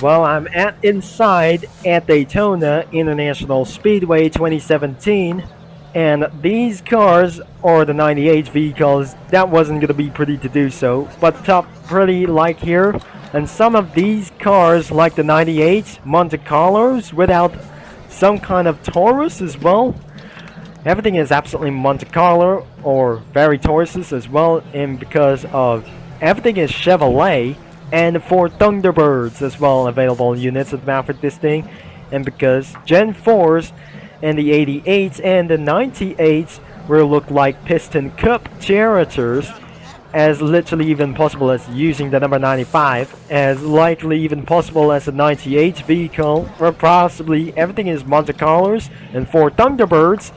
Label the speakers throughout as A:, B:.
A: Well, I'm inside at Daytona International Speedway 2017, and these cars, or the 98 vehicles, that wasn't gonna be pretty to do so, but top pretty like here, and some of these cars, like the 98 Monte Carlos, without some kind of Taurus as well. Everything is absolutely Monte Carlo or very Tauruses as well, and because of everything is Chevrolet and for Thunderbirds as well available units about for this thing, and because Gen 4s and the 88s and the 98s will look like Piston Cup characters, as literally even possible as using the number 95, as likely even possible as a 98 vehicle, or possibly everything is Monte Carlos and for Thunderbirds,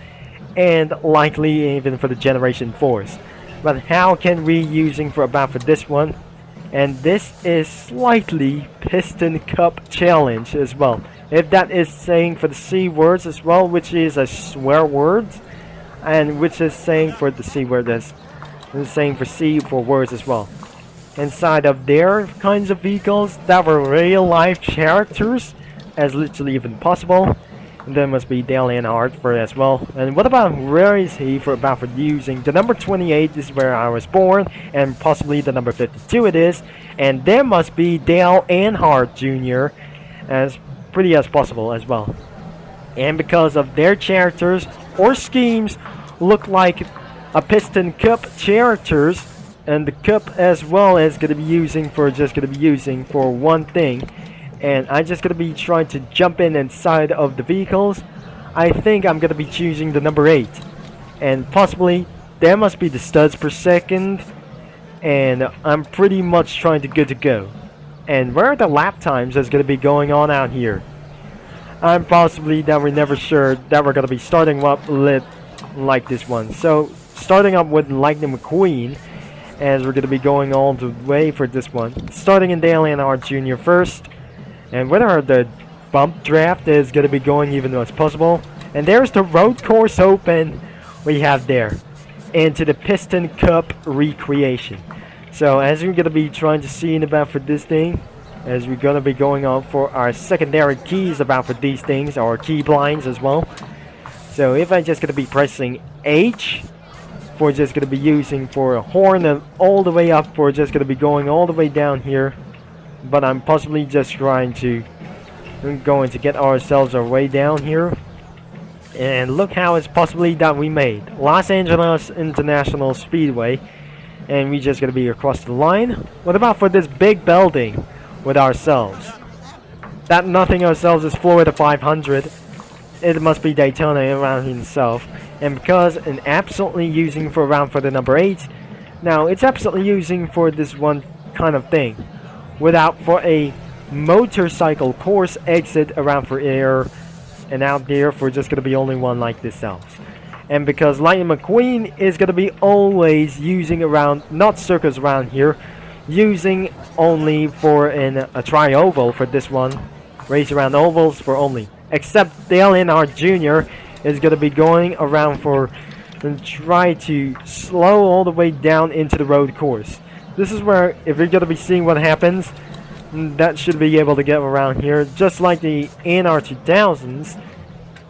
A: and likely even for the Generation 4s. But how can we using for about for this one? And this is slightly Piston Cup Challenge as well. If that is saying for the C words as well, which is a swear word, and which is saying for the C word is saying for C for words as well. Inside of their kinds of vehicles that were real life characters, as literally even possible. And there must be DaleEarnhardt for it as well. And what about where is he for about for using the number 28? This is where I was born, and possibly the number 52 it is. And there must be DaleEarnhardt Jr. as pretty as possible as well. And because of their characters or schemes look like a Piston Cup characters, and the cup as well as gonna be using for one thing. And I'm just gonna be trying to jump in inside of the vehicles. I think I'm gonna be choosing the number 8, and possibly there must be the studs per second, and I'm pretty much trying to good to go. And where are the lap times that's gonna be going on out here? I'm possibly that we're never sure that we're gonna be starting up lit like this one. So starting up with Lightning McQueen, as we're gonna be going all the way for this one. Starting in DaleEarnhardt Jr. first. And whether the bump draft is going to be going even as possible. And there's the road course open we have there. Into the Piston Cup Recreation. So as we're going to be trying to see in about for this thing, as we're going to be going on for our secondary keys about for these things, our key blinds as well. So if I'm just going to be pressing H, for just going to be using for a horn, and all the way up for just going to be going all the way down here. But I'm possibly just trying to get ourselves our way down here. And look how it's possibly that we made Los Angeles International Speedway, and we just gonna be across the line. What about for this big building with ourselves? That nothing ourselves is Florida 500. It must be Daytona around himself. And because an absolutely using for around for the number 8, now it's absolutely using for this one kind of thing. Without for a motorcycle course exit around for air, and out there for just gonna be only one like this else. And because Lightning McQueen is gonna be always using around, not circles around here, using only for a tri-oval for this one, race around ovals for only. Except DaleEarnhardt Jr. is gonna be going around for and try to slow all the way down into the road course. This is where, if you're going to be seeing what happens, that should be able to get around here. Just like the NR 2000s,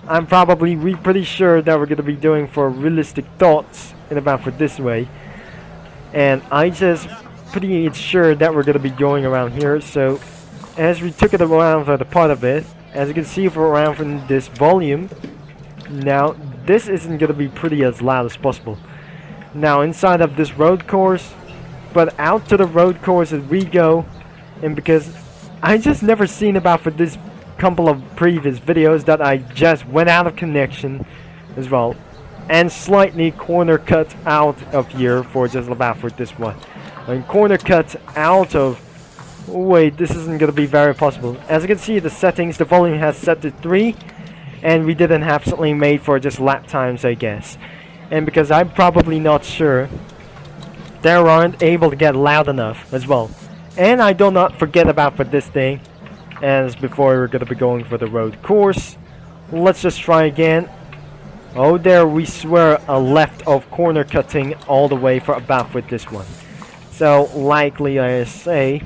A: I'm probably pretty sure that we're going to be doing for realistic thoughts in about for this way. And I just pretty sure that we're going to be going around here. So as we took it around for the part of it, as you can see for around from this volume, now this isn't going to be pretty as loud as possible. Now inside of this road course, but out to the road course as we go, and because I just never seen about for this couple of previous videos that I just went out of connection as well, and slightly corner cut out of here for just about for this one, and corner cut out of, wait, this isn't gonna be very possible. As you can see, the settings, the volume has set to 3, and we didn't absolutely made for just lap times, I guess. And because I'm probably not sure, they aren't able to get loud enough as well. And I do not forget about for this thing, as before we're going to be going for the road course. Let's just try again. Oh, there we swear a left of corner cutting all the way for about with this one. So likely I say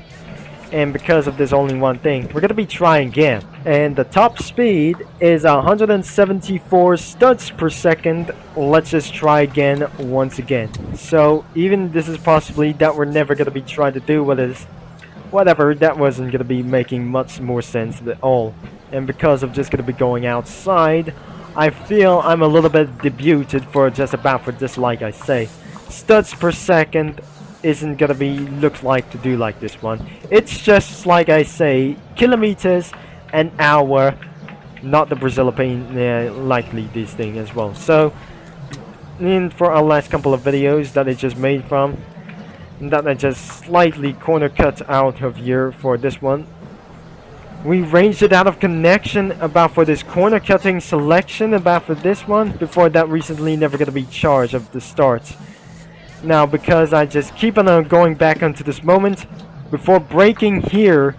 A: And because of this only one thing, we're gonna be trying again. And the top speed is 174 studs per second. Let's just try again once again. So even this is possibly that we're never gonna be trying to do what is whatever, that wasn't gonna be making much more sense at all. And because of just gonna be going outside, I feel I'm a little bit debuted for just about for this, like I say. Studs per second isn't gonna be look like to do like this one. It's just like I say, kilometers an hour, not the Brazilian likely this thing as well. So for our last couple of videos that I just made from, that I just slightly corner cut out of here for this one, we ranged it out of connection about for this corner cutting selection about for this one. Before that, recently never gonna be charged of the start. Now, because I just keep on going back onto this moment before breaking here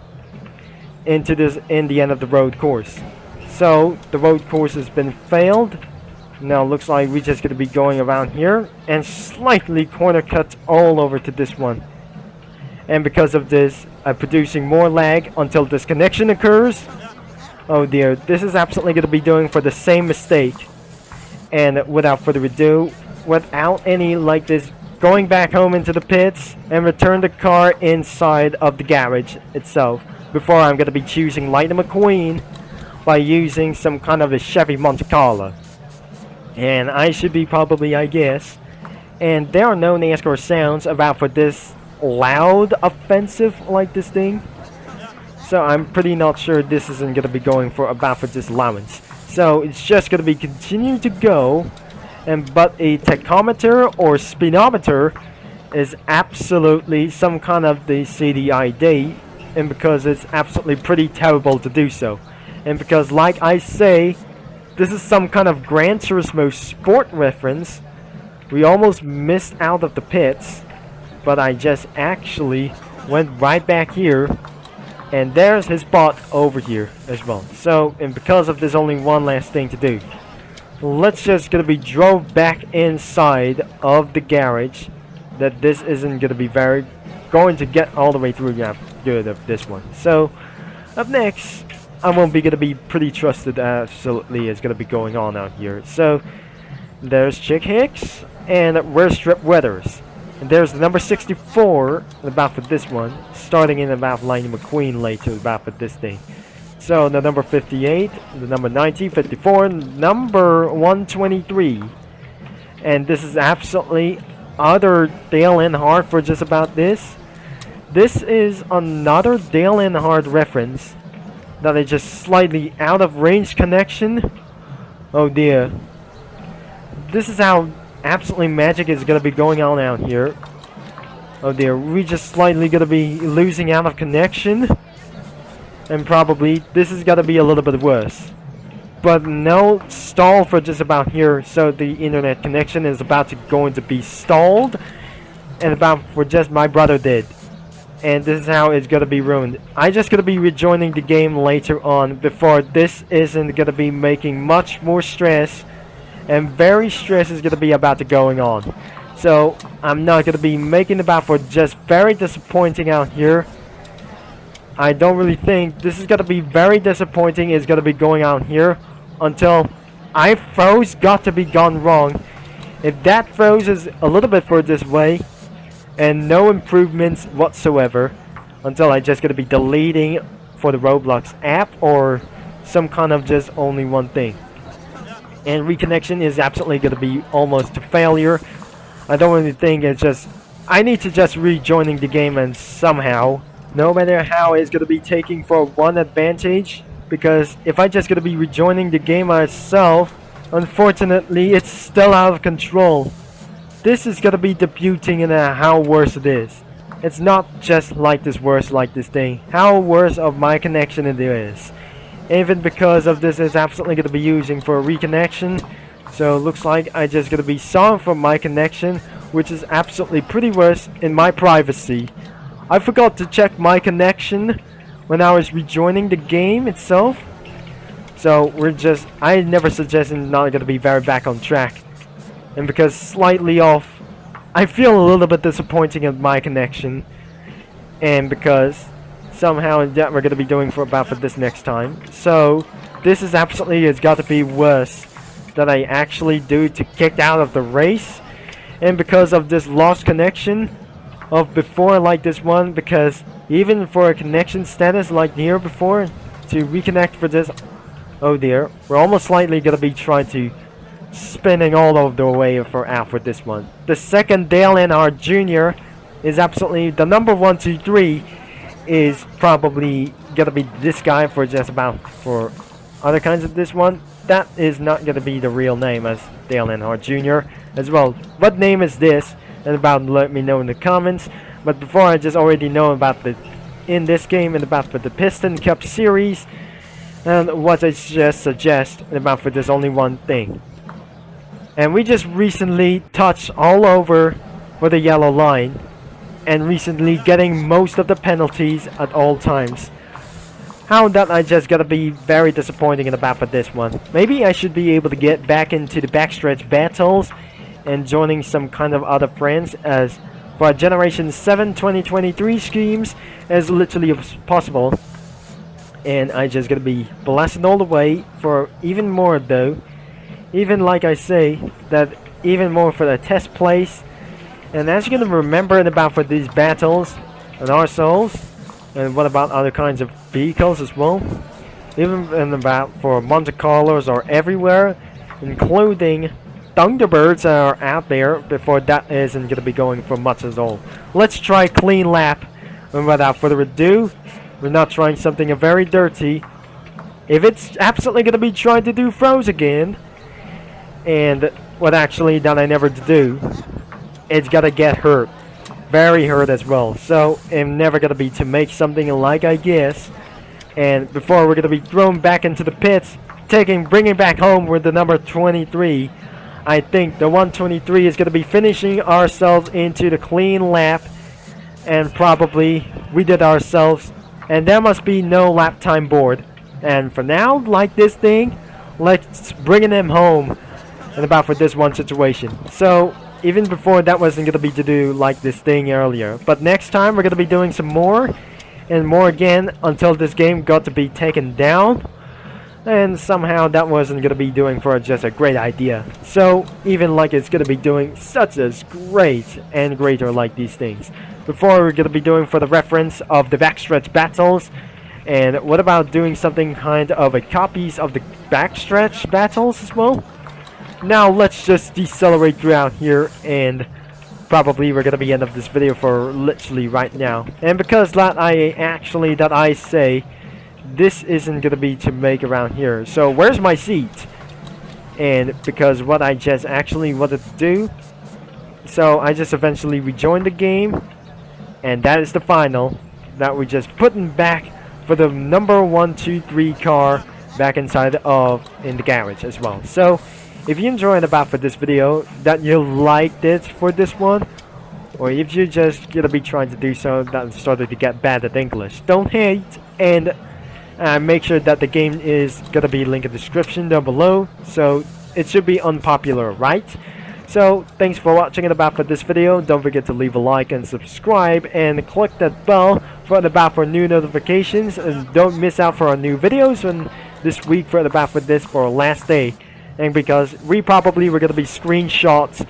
A: into this in the end of the road course. So the road course has been failed. Now looks like we're just gonna be going around here and slightly corner cut all over to this one. And because of this, I'm producing more lag until disconnection occurs. Oh dear, this is absolutely gonna be doing for the same mistake. And without further ado, without any like this, going back home into the pits and return the car inside of the garage itself before I'm going to be choosing Lightning McQueen by using some kind of a Chevy Monte Carlo. And I should be probably, I guess. And there are no NASCAR sounds about for this loud offensive like this thing. So I'm pretty not sure this isn't going to be going for about for this allowance. So it's just going to be continuing to go. But a tachometer or speedometer is absolutely some kind of the CDID, and because it's absolutely pretty terrible to do so. And because, like I say, this is some kind of Gran Turismo sport reference, we almost missed out of the pits, but I just actually went right back here, and there's his spot over here as well. So, and because of this only one last thing to do, let's just gonna be drove back inside of the garage. That this isn't gonna be very going to get all the way through. Yeah, good of this one. So up next, I won't be gonna be pretty trusted. Absolutely, is gonna be going on out here. So there's Chick Hicks and where's Strip Weathers, and there's the number 64 about for this one, starting in about Lightning McQueen later about for this thing. So the number 58, the number 90, 54, number 123. And this is absolutely other DaleEarnhardt for just about this. This is another DaleEarnhardt reference that is just slightly out of range connection. Oh dear. This is how absolutely magic is going to be going on out here. Oh dear, we just slightly going to be losing out of connection. And probably this is gonna be a little bit worse. But no stall for just about here, so the internet connection is about to going to be stalled. And about for just my brother did. And this is how it's gonna be ruined. I just gonna be rejoining the game later on before this isn't gonna be making much more stress. And very stress is gonna be about to going on. So I'm not gonna be making about for just very disappointing out here. I don't really think this is going to be very disappointing. It's going to be going out here until I froze got to be gone wrong. If that froze is a little bit for this way and no improvements whatsoever until I just going to be deleting for the Roblox app or some kind of just only one thing. And reconnection is absolutely going to be almost a failure. I don't really think it's just, I need to just rejoining the game and somehow, no matter how, it's going to be taking for one advantage, because if I just going to be rejoining the game myself, unfortunately it's still out of control. This is going to be debuting in how worse it is. It's not just like this worse like this thing, how worse of my connection it is. Even because of this is absolutely going to be using for a reconnection. So it looks like I just going to be sorry for my connection, which is absolutely pretty worse in my privacy. I forgot to check my connection when I was rejoining the game itself. So we're just, I never suggested not going to be very back on track. And because slightly off, I feel a little bit disappointing in my connection. And because somehow that we're gonna be doing for this next time. So this is absolutely, it's got to be worse that I actually do to kick out of the race, and because of this lost connection of before like this one, because even for a connection status like here before to reconnect for this, oh dear, we're almost slightly gonna be trying to spinning all over the way for out for this one. The second DaleEarnhardt Jr. is absolutely the number 1, 2, 3 is probably gonna be this guy for just about for other kinds of this one. That is not gonna be the real name as DaleEarnhardt Jr. as well. What name is this? And about let me know in the comments. But before, I just already know about the in this game and about for the Piston Cup series, and what I just suggest about for this only one thing. And we just recently touched all over for the yellow line, and recently getting most of the penalties at all times. How that I just gotta be very disappointing in about for this one. Maybe I should be able to get back into the backstretch battles and joining some kind of other friends as for Generation 7 2023 schemes as literally as possible. And I just gotta be blasting all the way for even more though. Even like I say, that even more for the test place. And as you're gonna remember about for these battles and ourselves, and what about other kinds of vehicles as well, even and about for Monte Carlos or everywhere, including Thunderbirds are out there before that isn't gonna be going for much at all. Let's try clean lap, and without further ado, we're not trying something very dirty. If it's absolutely gonna be trying to do froze again, and what actually that I never do, it's gotta get hurt, very hurt as well. So I'm never gonna be to make something like I guess, and before we're gonna be thrown back into the pits, bringing back home with the number 23. I think the 123 is gonna be finishing ourselves into the clean lap, and probably we did ourselves, and there must be no lap time board. And for now, like this thing, let's bring them home and about for this one situation. So even before that wasn't gonna be to do like this thing earlier, but next time we're gonna be doing some more and more again until this game got to be taken down, and somehow that wasn't gonna be doing for just a great idea. So even like it's gonna be doing such as great and greater like these things. Before we're gonna be doing for the reference of the backstretch battles, and what about doing something kind of a copies of the backstretch battles as well? Now let's just decelerate throughout here, and probably we're gonna be end of this video for literally right now. And because that I say this isn't gonna be to make around here, so where's my seat? And because what I just actually wanted to do, so I just eventually rejoined the game, and that is the final that we just putting back for the number 1, 2, 3 car back inside in the garage as well. So if you enjoyed about for this video, that you liked it for this one, or if you're just gonna be trying to do so that started to get bad at English, don't hate, and make sure that the game is gonna be linked in the description down below, so it should be unpopular, right? So thanks for watching and about for this video. Don't forget to leave a like and subscribe, and click that bell for new notifications, and don't miss out for our new videos and this week for this for our last day. And because we're gonna be screenshots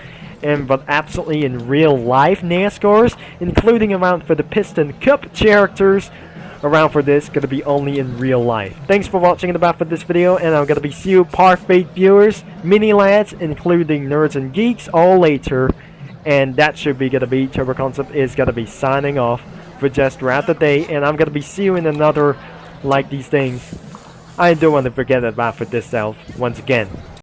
A: but absolutely in real life NASCARs, including around for the Piston Cup characters around for this, gonna be only in real life. Thanks for watching and about for this video, and I'm gonna be see you Parfait viewers, mini lads, including nerds and geeks, all later. And that should be gonna be Turbo Concept is gonna be signing off for just throughout the day, and I'm gonna be see you in another like these things. I don't want to forget about for this self once again.